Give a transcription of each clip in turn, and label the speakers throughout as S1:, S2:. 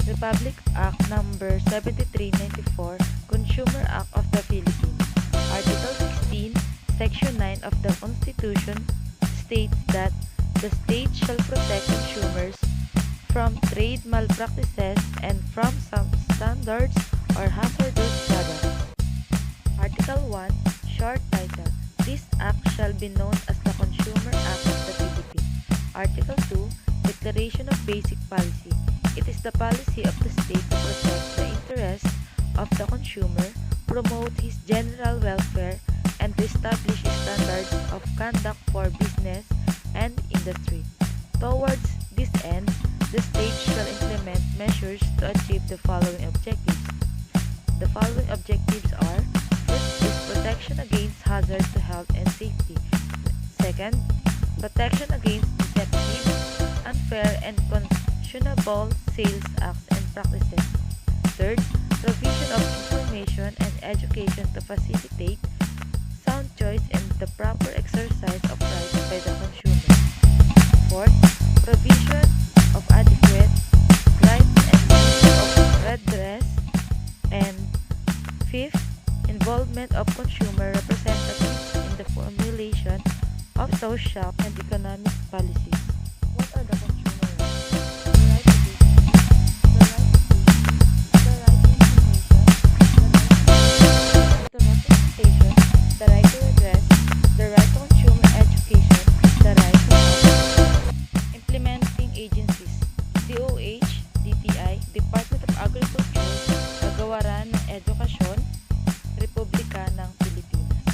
S1: Republic Act Number 7394, Consumer Act of the Philippines. Article 16, Section 9 of the Constitution states that the state shall protect consumers from trade malpractices and from substandards or hazardous products. Article 1, Short Title. This act shall be known as the Consumer Act of the Philippines. Article 2, Declaration of Basic Policy. It is the policy of the state to protect the interests of the consumer, promote his general welfare, and to establish standards of conduct for business and industry. Towards this end, the state shall implement measures to achieve the following objectives. The following objectives are: first is protection against hazard to health and safety. Second, protection against deceptive, unfair, and questionable sales acts and practices. Third, provision of information and education to facilitate sound choice and the proper exercise of rights by the consumer. Fourth, provision of adequate rights and means of redress. And fifth, involvement of consumer representatives in the formulation of social and economic policies. What are the consumer rights? The right to safety, the right to information, the right to consument, the right to redress, the right to consumer education, the right to health. Implementing agencies: DOH, DTI, Department of Agriculture, Kagawaran ng Edukasyon, Republika ng Pilipinas.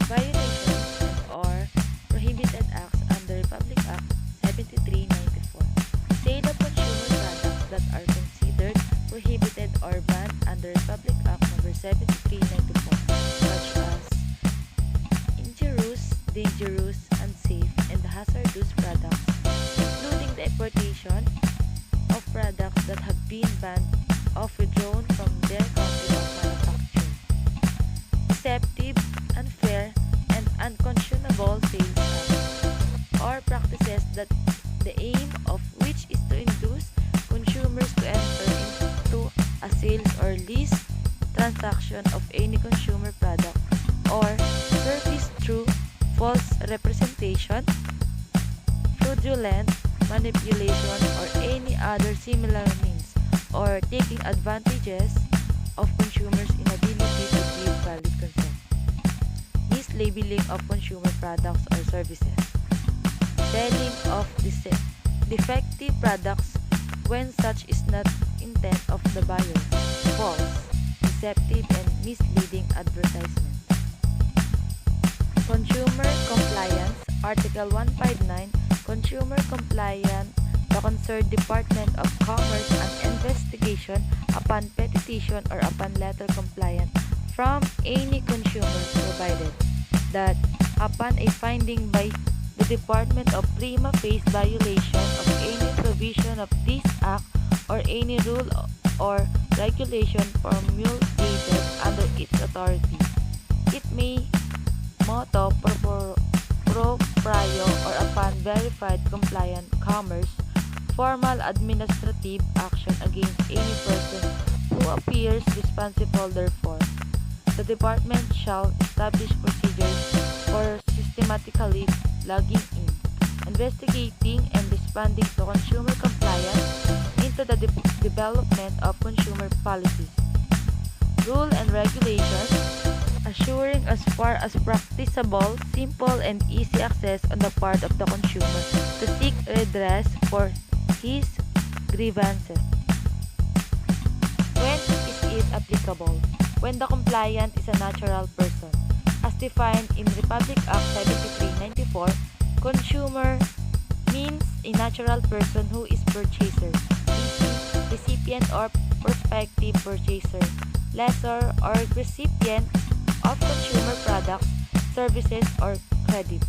S1: Violations and/or prohibited acts under Republic Act 7394. Sale of consumer products that are considered prohibited or banned under Republic Act Number 7394, such as injurious, dangerous, unsafe, and hazardous products, including the importation of products that have been banned or withdrawn from their country of manufacture. Deceptive, unfair, and unconscionable sales acts, or practices that the aim of which is to induce consumers to enter into a sales or lease transaction of any consumer product or service through false representation, fraudulent manipulation, or any other similar means, or taking advantages of consumers' inability to give valid consent. Mislabeling of consumer products or services. Selling of defective products when such is not intent of the buyer. False, deceptive, and misleading advertisement. Consumer Compliance. Article 159. Consumer Compliance. The concerned Department of Commerce an investigation upon petition or upon letter compliant from any consumer, provided that upon a finding by the Department of prima facie violation of any provision of this Act or any rule or regulation promulgated under its authority, it may motu proprio or upon verified compliant commerce formal administrative action against any person who appears responsible therefor. The Department shall establish procedures for systematically logging in, investigating, and responding to consumer compliance into the development of consumer policies, rule and regulations, assuring as far as practicable, simple and easy access on the part of the consumer to seek redress for his grievances. When is it applicable? When the compliant is a natural person. As defined in Republic Act 7394, consumer means a natural person who is purchaser, recipient or prospective purchaser, lessor or recipient of consumer products, services, or credit.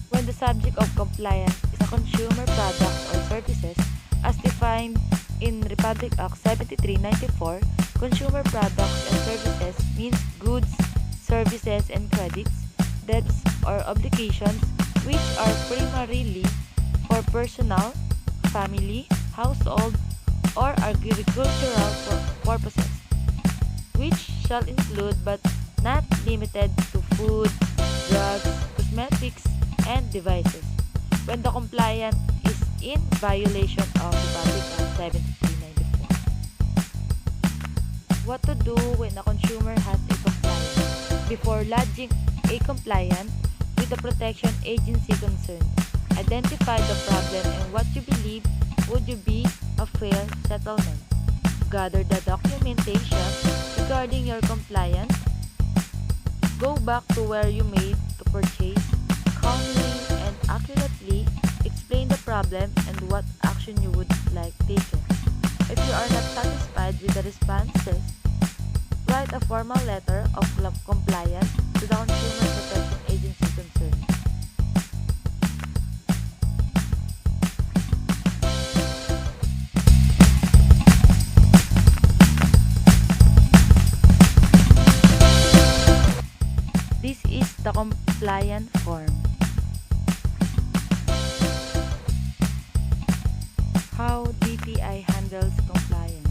S1: When the subject of compliance is a consumer product or services, as defined in Republic Act 7394, consumer products and services means goods, services, and credits, debts, or obligations which are primarily for personal, family, household, or agricultural purposes, which shall include but not limited to food, drugs, cosmetics, and devices, when the compliant is in violation of Republic Act 7394. What to do when a consumer has a complaint? Before lodging a complaint with the protection agency concerned, identify the problem and what you believe would be a fair settlement. Gather the documentation regarding your compliance. Go back to where you made the purchase. Calmly and accurately explain the problem and what action you would like taken. If you are not satisfied with the responses, write a formal letter of compliance to the Consumer Protection Agency concerned. This is the compliant form. How DTI handles compliance.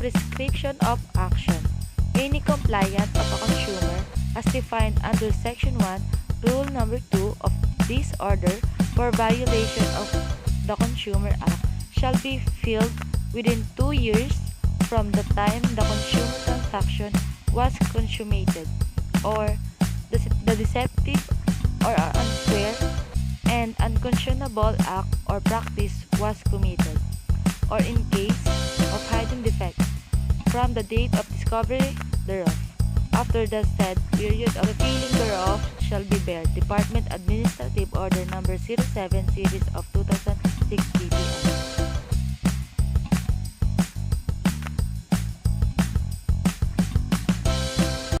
S1: Prescription of action. Any compliant of a consumer as defined under Section 1, Rule Number 2 of this order for violation of the Consumer Act shall be filled within 2 years from the time the consumer transaction was consummated, or the deceptive or unfair and unconscionable act or practice was committed, or in case of hiding defects, from the date of discovery thereof. After the said period of the filling thereof shall be barred. Department Administrative Order Number 07 Series of 2006 DTI.